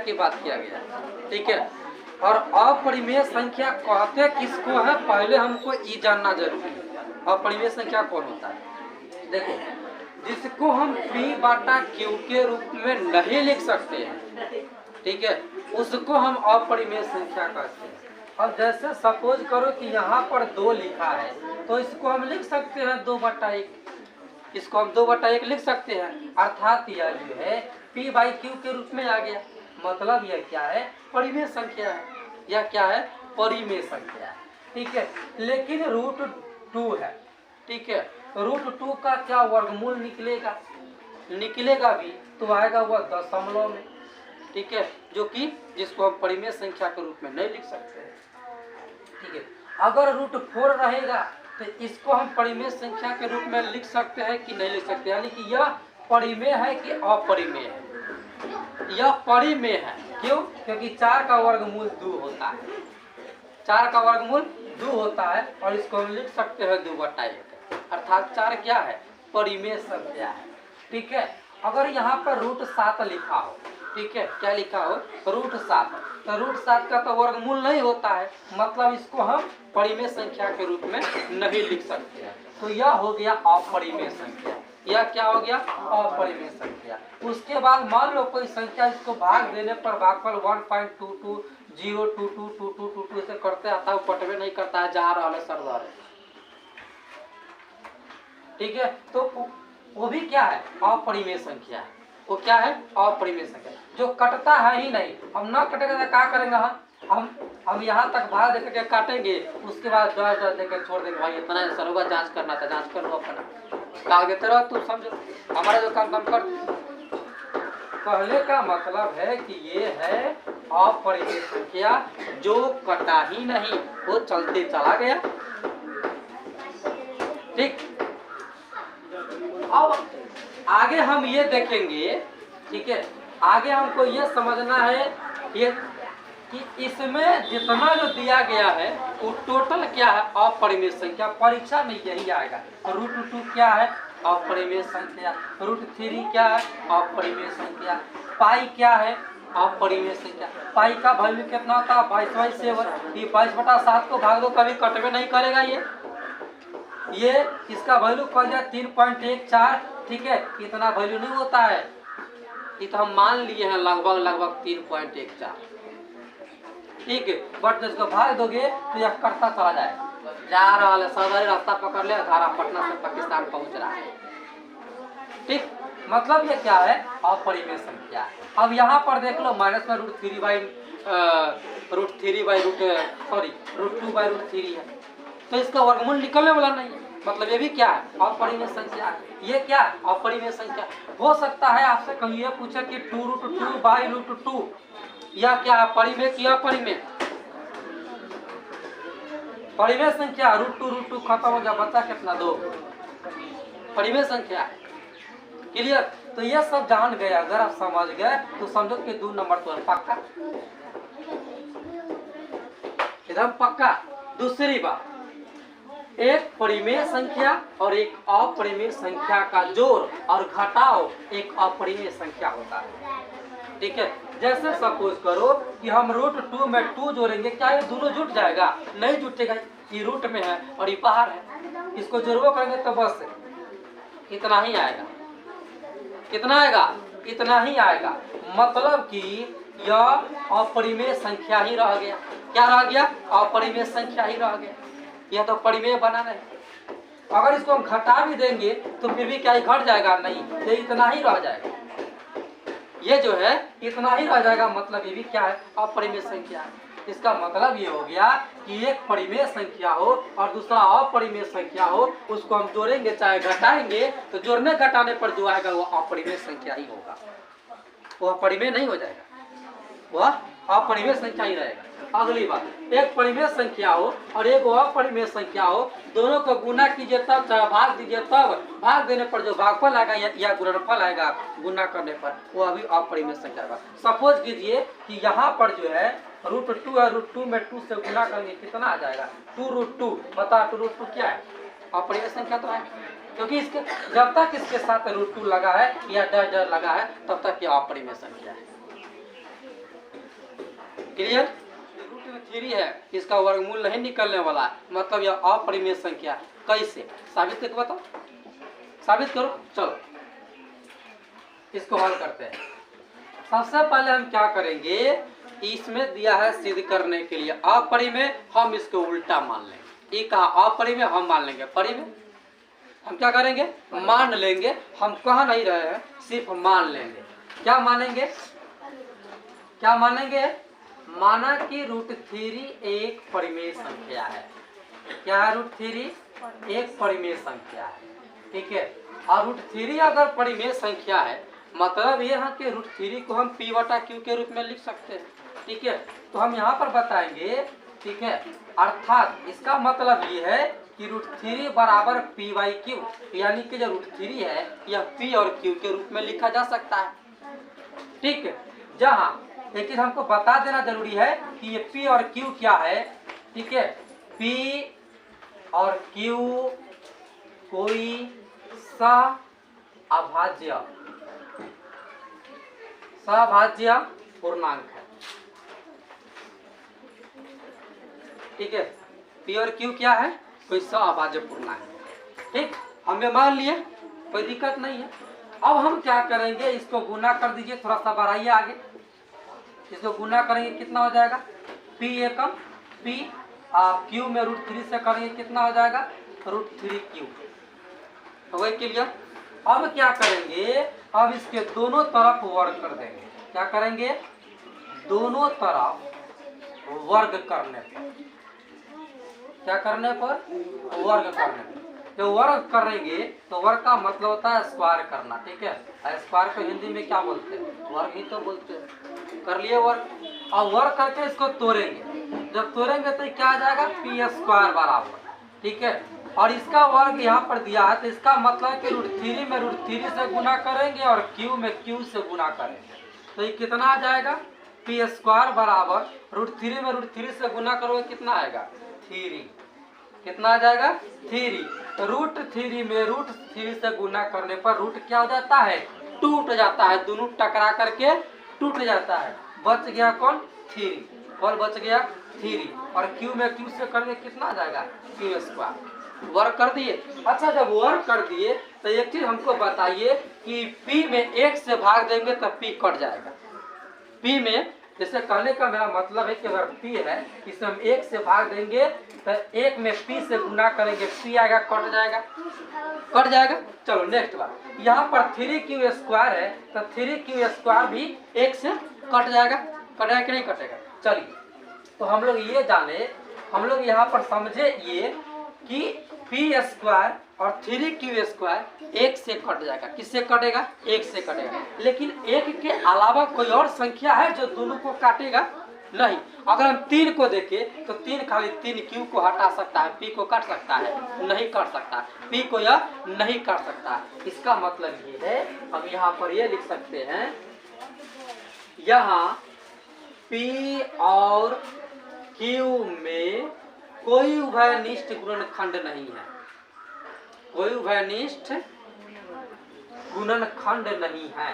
की बात किया गया, ठीक है। और अपरिमेय संख्या कहते किसको है, पहले हमको ये जानना जरूरी है। अपरिमेय संख्या कौन होता है? देखो, जिसको हम P/Q के रूप में नहीं लिख सकते हैं, ठीक है, उसको हम अपरिमेय संख्या कहते हैं। अब जैसे सपोज करो कि यहाँ पर 2 लिखा है, तो इसको हम लिख सकते हैं 2/1, इसको हम 2/1 लिख सकते हैं, अर्थात यह जो है P/Q के रूप में आ गया। मतलब यह क्या है, परिमेय संख्या है। यह क्या है, परिमेय संख्या है, ठीक है। लेकिन √2 है, ठीक है, √2 का क्या वर्गमूल निकलेगा, निकलेगा भी तो आएगा वह दशमलव में, ठीक है, जो कि जिसको हम परिमेय संख्या के रूप में नहीं लिख सकते हैं, ठीक है। अगर √4 रहेगा तो इसको हम परिमेय संख्या के रूप में लिख सकते हैं कि नहीं लिख सकते, यानी कि यह परिमेय है कि अपरिमेय है? यह परिमेय है। क्यों? क्योंकि 4 का वर्गमूल 2 होता है, 4 का वर्गमूल 2 होता है, और इसको हम लिख सकते हैं 2/1, अर्थात 4 क्या है, परिमेय संख्या है, ठीक है। अगर यहाँ पर √7 लिखा हो, ठीक है, क्या लिखा हो, √7, तो √7 का तो वर्गमूल नहीं होता है, मतलब इसको हम परिमेय संख्या के रूप में नहीं लिख सकते हैं। तो यह हो गया अपरिमेय संख्या। यह क्या हो गया, अपरिमेय संख्या। उसके बाद मान लो कोई संख्या, इसको भाग देने पर भागफल 1.22022222 ऐसे करते आता है, कटवे नहीं करता है, जा रहा है सरदार, ठीक है। तो वो भी क्या है, अपरिमेय संख्या है। वो क्या है, अपरिमेय संख्या, जो कटता है ही नहीं। हम ना कटेगा तो क्या करेंगे, हम यहाँ तक भाग देकर के काटेंगे, उसके बाद दर देकर छोड़ देंगे, भाई इतना सर होगा, जांच करना था, जांच कर लो अपना, काट देते रहो, तुम समझो हमारा जो काम कर। पहले का मतलब है कि ये है अपरिमेय संख्या, जो कटा ही नहीं, वो चलते चला गया, ठीक। अब आगे हम ये देखेंगे, ठीक है, आगे हमको ये समझना है ये कि इसमें जितना जो दिया गया है वो टोटल क्या है, अपरिमेय संख्या। परीक्षा में यही आएगा। √2 क्या है, अपरिमेय संख्या। √3 क्या है, अपरिमेय संख्या। पाई क्या है, अपरिमेय संख्या। पाई का वैल्यू कितना होता है, 22/7। ये 22/7 को भाग दो, कभी कटवे नहीं करेगा ये इसका वैल्यू कर दिया 3.14, ठीक है, इतना वैल्यू नहीं होता है, ये तो हम मान लिए हैं लगभग 3.14, ठीक है। बट जब इसको भाग दोगे तो यह करता चला जाएगा, जा रहा है, सरदारी रास्ता पकड़ ले, धारा पटना से पाकिस्तान पहुंच रहा है, ठीक। मतलब ये क्या है, अपरिमेय संख्या। अब यहाँ पर देख लो, माइनस में √2/√3 है, तो इसका वर्गमूल निकलने वाला नहीं है, मतलब ये भी क्या है, अपरिमेय संख्या है। ये क्या है, अपरिमेय संख्या। हो सकता है आपसे कहीं ये पूछे कि 2√2/√2 यह क्या है, परिमेय की अपरिमेय? परिमेय संख्या। √2 खत्म हो गया, बचा कितना, 2, परिमेय संख्या, क्लियर। तो ये सब जान गए, अगर आप समझ गए तो समझो कि 2 नंबर तो पक्का, एकदम पक्का। दूसरी बात, एक परिमेय संख्या और एक अपरिमेय संख्या का जोड़ और घटाव एक अपरिमेय संख्या होता है, ठीक है। जैसे सपोज करो कि हम √2 में 2 जोड़ेंगे, क्या ये दोनों जुट जाएगा? नहीं जुटेगा, ये रूट में है और ये बाहर है, इसको जोड़ो करेंगे तो बस इतना ही आएगा। कितना आएगा? इतना ही आएगा। मतलब कि यह अपरिमेय संख्या ही रह गया। क्या रह गया? अपरिमेय संख्या ही रह गया। यह तो परिमेय बना नहीं। अगर इसको हम घटा भी देंगे तो फिर भी क्या घट जाएगा? नहीं, ये इतना ही रह जाएगा। ये जो है इतना ही रह जाएगा, मतलब ये भी क्या है? अपरिमेय संख्या है। इसका मतलब ये हो गया कि एक परिमेय संख्या हो और दूसरा अपरिमेय संख्या हो, उसको हम जोड़ेंगे चाहे घटाएंगे तो जोड़ने घटाने पर जो आएगा वो अपरिमेय संख्या ही होगा, वह परिमेय नहीं हो जाएगा, वह अपरिमेय संख्या ही रहेगा। अगली बात, एक परिमेय संख्या हो और एक अपरिमेय संख्या हो, दोनों को गुना कीजिए तब, चाहे भाग दीजिए तब, भाग देने पर जो भागफल आएगा या गुणनफल आएगा गुना करने पर, वो अभी अपरिमेय संख्या होगा। सपोज कीजिए कि यहाँ पर जो है √2 है, √2 में 2 से गुना करेंगे कितना आ जाएगा? 2√2। बता 2√2 क्या है? अपरिमेय संख्या तो है, क्योंकि इसके जब तक इसके साथ √2 लगा है या डर लगा है तब तक ये अपरिमेय संख्या है। क्लियर? रूट में 3 है, इसका वर्गमूल नहीं निकलने वाला, मतलब यह अपरिमेय संख्या। कैसे साबित करके बताओ, साबित करो। चलो इसको हल करते हैं। सबसे पहले हम क्या करेंगे, इसमें दिया है सिद्ध करने के लिए अपरिमेय, हम इसको उल्टा मान लेंगे। ये कहा अपरिमेय, हम मान लेंगे परिमेय। हम क्या करेंगे, मान लेंगे। हम कह नहीं रहे हैं, सिर्फ मान लेंगे। क्या मानेंगे, क्या मानेंगे? माना कि √3 एक परिमेय संख्या है। क्या है √3? एक परिमेय संख्या है, ठीक है। और √3 अगर परिमेय संख्या है, मतलब यह है कि √3 को हम p/q के रूप में लिख सकते हैं, ठीक है। तो हम यहाँ पर बताएंगे, ठीक है। अर्थात इसका मतलब ये है कि √3 बराबर p/q, यानी कि जो √3 है यह p और q के रूप में लिखा जा सकता है, ठीक है। जहाँ लेकिन हमको बता देना जरूरी है कि ये p और q क्या है, ठीक है। p और q कोई सभाज्य पूर्णांक है, ठीक है। p और q क्या है, कोई सभाज्य पूर्णांक, ठीक। हमने मान लिए, कोई दिक्कत नहीं है। अब हम क्या करेंगे, इसको गुना कर दीजिए, थोड़ा सा बढ़ाइए आगे। इसको गुना करेंगे कितना हो जाएगा, p एकम p q में √3 से करेंगे कितना हो जाएगा, √3q। हो गई क्लियर? अब क्या करेंगे, अब इसके दोनों तरफ वर्ग कर देंगे। क्या करेंगे, दोनों तरफ वर्ग करने पर, क्या करने पर, वर्ग करने पर। जब वर्ग करेंगे तो वर्ग का मतलब होता है स्क्वायर करना, ठीक है। स्क्वायर को हिंदी में क्या बोलते हैं, वर्ग ही तो बोलते हैं। कर लिए वर्ग। अब वर्ग करके इसको तोड़ेंगे, जब तोड़ेंगे तो क्या आ जाएगा, p² बराबर, ठीक है। और इसका वर्ग यहाँ पर दिया है, तो इसका मतलब है कि √3 में √3 से गुना करेंगे और q में q से गुना करेंगे, तो ये कितना आ जाएगा, p² बराबर √3 में √3 से गुना करोगे कितना आएगा, 3। कितना आ जाएगा, 3। तो √3 में √3 से गुना करने पर रूट क्या हो जाता है, टूट जाता है, दोनों टकरा करके टूट जाता है। बच गया कौन, 3, और बच गया 3। और q में q से करके कितना आ जाएगा, q²। वर्ग कर दिए। अच्छा, जब वर्ग कर दिए तो एक चीज हमको बताइए कि p में 1 से भाग देंगे तो p कट जाएगा। p में, जैसे कहने का मेरा मतलब है कि अगर p है, इसे हम 1 से भाग देंगे तो 1 में p से गुना करेंगे, p आएगा, कट जाएगा, कट जाएगा। चलो नेक्स्ट बात, यहाँ पर 3q² है, तो 3q² भी 1 से कट जाएगा, कटेगा कि नहीं कटेगा। चलिए, तो हम लोग ये जाने, हम लोग यहाँ पर समझे ये कि p² और 3q² 1 से कट जाएगा। किससे कटेगा, 1 से कटेगा। लेकिन 1 के अलावा कोई और संख्या है जो दोनों को काटेगा, नहीं। अगर हम 3 को देखें तो 3 खाली 3q को हटा सकता है, p को काट सकता है, नहीं काट सकता, p को यह नहीं काट सकता। इसका मतलब ये है, हम यहाँ पर ये लिख सकते हैं, यहाँ p और q में कोई उभयनिष्ठ गुणनखंड नहीं है, कोई उभयनिष्ठ गुणनखंड नहीं है,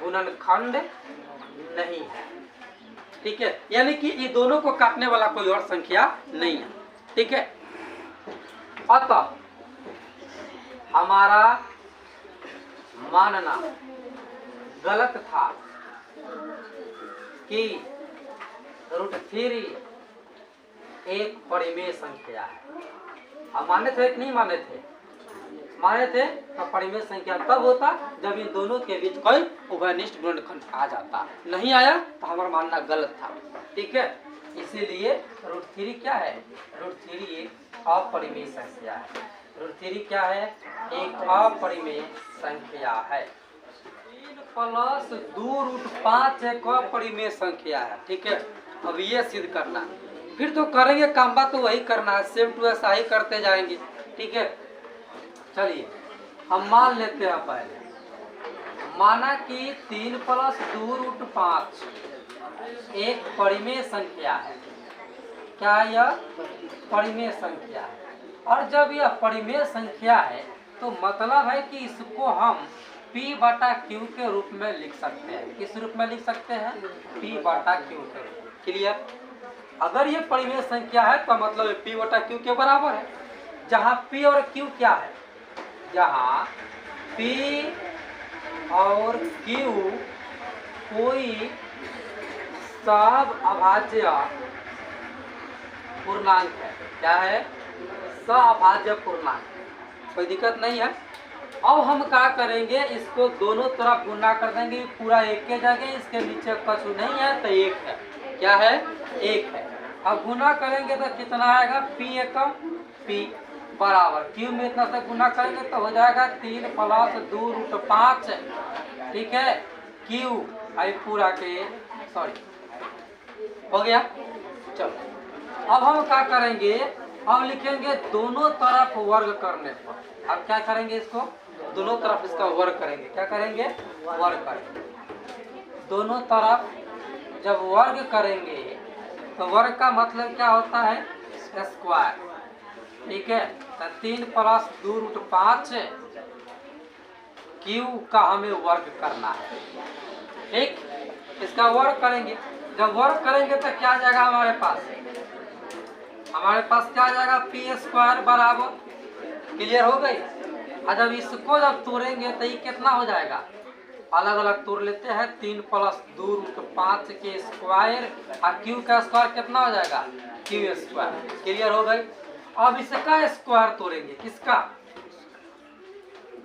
गुणनखंड नहीं है, ठीक है। यानी कि ये दोनों को काटने वाला कोई और संख्या नहीं है, ठीक है। अतः हमारा मानना गलत था कि √3 एक परिमेय संख्या है। हम माने थे कि नहीं माने थे, माने थे। तो परिमेय संख्या तब होता जब इन दोनों के बीच कोई उभयनिष्ठ गुणनखंड आ जाता, नहीं आया तो हमारा मानना गलत था, ठीक है। इसीलिए √3 क्या है, √3 एक अपरिमेय संख्या है। √3 क्या है, एक अपरिमेय संख्या है। 3 + 2√5 एक अपरिमेय संख्या है, ठीक है। अब ये सिद्ध करना, फिर तो करेंगे काम, बात तो वही करना है, सेम टू ऐसा ही करते जाएंगे, ठीक है। चलिए हम मान लेते हैं, पहले माना कि 3 + 2√5 एक परिमेय संख्या है। क्या यह परिमेय संख्या है? और जब यह परिमेय संख्या है तो मतलब है कि इसको हम P बटा Q के रूप में लिख सकते हैं। किस रूप में लिख सकते हैं? P बटा Q के रूप में। क्लियर? अगर ये परिमेय संख्या है तो मतलब P बटा Q के बराबर है। जहाँ P और Q क्या है? जहाँ P और Q कोई सब अभाज्य पूर्णांक है। क्या है? सअभाज्य पूर्णांक। कोई दिक्कत नहीं है। अब हम क्या करेंगे, इसको दोनों तरफ गुना कर देंगे। पूरा एक के जगह, इसके नीचे कछु नहीं है तो एक है। क्या है? एक है। अब गुना करेंगे तो कितना आएगा? P एकम P बराबर Q में इतना से गुना करेंगे तो हो जाएगा 3 + 2 √ 5। ठीक है? Q आई पूरा के हो गया। चलो अब हम क्या करेंगे, अब लिखेंगे दोनों तरफ वर्ग करने पर। अब क्या करेंगे, इसको दोनों तरफ इसका वर्ग करेंगे। क्या करेंगे? वर्ग करेंगे। दोनों तरफ जब वर्ग करेंगे तो वर्ग का मतलब क्या होता है? स्क्वायर। ठीक है? तो 3 + 2 √ 5 Q का हमें वर्ग करना है। ठीक, इसका वर्ग करेंगे। जब वर्ग करेंगे तो क्या जाएगा हमारे पास? हमारे पास क्या जाएगा? P² बराबर। क्लियर हो गई? और जब इसको जब तोड़ेंगे तो ये कितना हो जाएगा? अलग अलग तोड़ लेते हैं। 3 + 2 √ 5 के स्क्वायर और Q का स्क्वायर कितना हो जाएगा? Q²। क्लियर हो गई? अब इसका स्क्वायर तोड़ेंगे। किसका?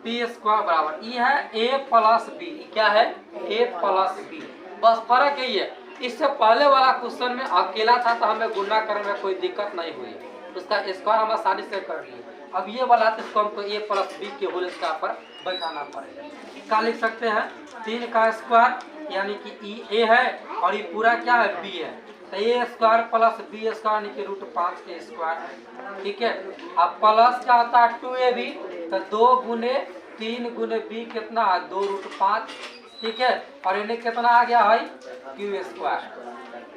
P² बराबर ये है A + B। क्या है? A + B। बस फर्क यही है। इससे पहले वाला क्वेश्चन में अकेला था तो हमें गुना करने में कोई दिक्कत नहीं हुई, उसका स्क्वायर हम आसानी से कर लिए। अब ये वाला तो इसको हमको A + B के होल स्क्वायर पर बैठाना पड़ेगा। क्या लिख सकते हैं? 3 का स्क्वायर यानी कि A है और ये पूरा क्या है? B है। तो A² + B² यानी कि √5 के स्क्वायर। ठीक है? अब प्लस क्या होता है? 2AB। तो 2 × 3 × B कितना है? 2 √5। ठीक है? और इन्हें कितना आ गया है? Q²।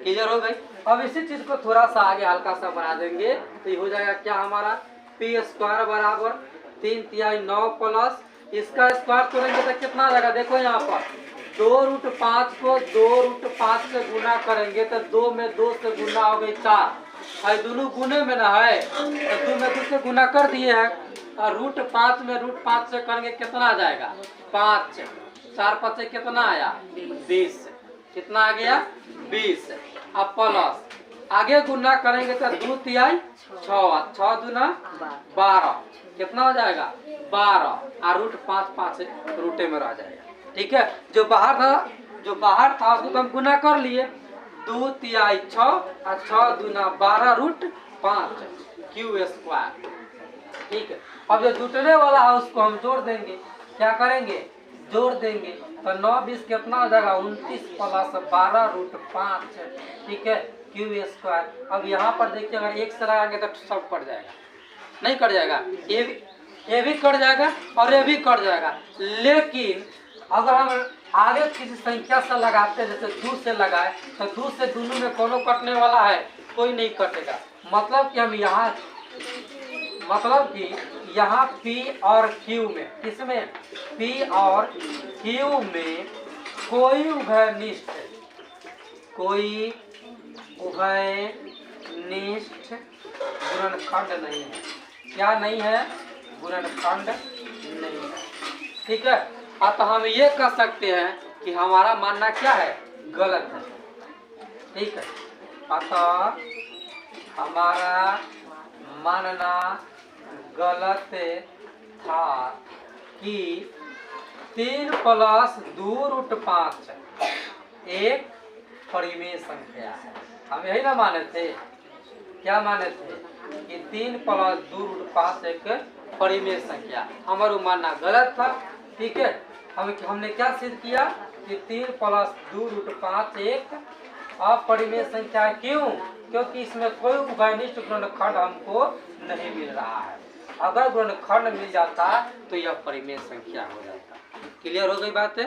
क्लियर हो गई? अब इसी चीज को थोड़ा सा आगे हल्का सा बना देंगे तो ये हो जाएगा क्या हमारा? P² बराबर 3 × 9 प्लस इसका स्क्वायर तोड़ेंगे तो कितना आ जाएगा? देखो यहाँ पर 2 √5 को 2 √5 से गुना करेंगे तो 2 में 2 से गुना हो गई 4। और दोनों गुने में ना है तो 2 में 2 से गुना कर दिए हैं और √5 में √5 से करेंगे कितना आ जाएगा? 5। 4 × 5 कितना आया? 20। कितना आ गया? 20। अब प्लस आगे गुना करेंगे तो 2 × 6 6 दूना 12। कितना हो जाएगा? 12 और √5 5 रूटे में रह जाएगा। ठीक है? जो बाहर था उसको हम गुना कर लिए। 2 × 6 और 6 दूना 12 √5 Q²। ठीक है? अब जो जुटने वाला है उसको हम जोड़ देंगे। क्या करेंगे? जोड़ देंगे तो 9 20 कितना हो जाएगा? 29 + 12 √5। ठीक है? Q²। अब यहाँ पर देखिए अगर 1 से लगाएंगे तो सब कट जाएगा। नहीं कट जाएगा? ये भी कट जाएगा और ये भी कट जाएगा। लेकिन अगर हम आगे किसी संख्या से लगाते, जैसे 2 से लगाए तो 2 से दोनों में कोनो कटने वाला है? कोई नहीं कटेगा। मतलब कि हम यहाँ P और Q में, किसमें? P और Q में कोई उभयनिष्ठ गुणनखंड नहीं है। क्या नहीं है? गुणनखंड नहीं है। ठीक है? तो हम ये कह सकते हैं कि हमारा मानना क्या है? गलत है। ठीक है? अतः हमारा मानना गलत था कि 3 + 2 √5 एक परिमेय संख्या है। हम यही ना माने थे? क्या माने थे? कि 3 + 2 √5 एक परिमेय संख्या। हमारा मानना गलत था। ठीक है? हमने क्या सिद्ध किया कि 3 + 2 √5 एक अपरिमेय संख्या है। क्यों? क्योंकि इसमें कोई उभयनिष्ठ गुणनखंड हमको नहीं मिल रहा है। अगर गुणनखंड मिल जाता तो यह परिमेय संख्या हो जाता। क्लियर हो गई बात है?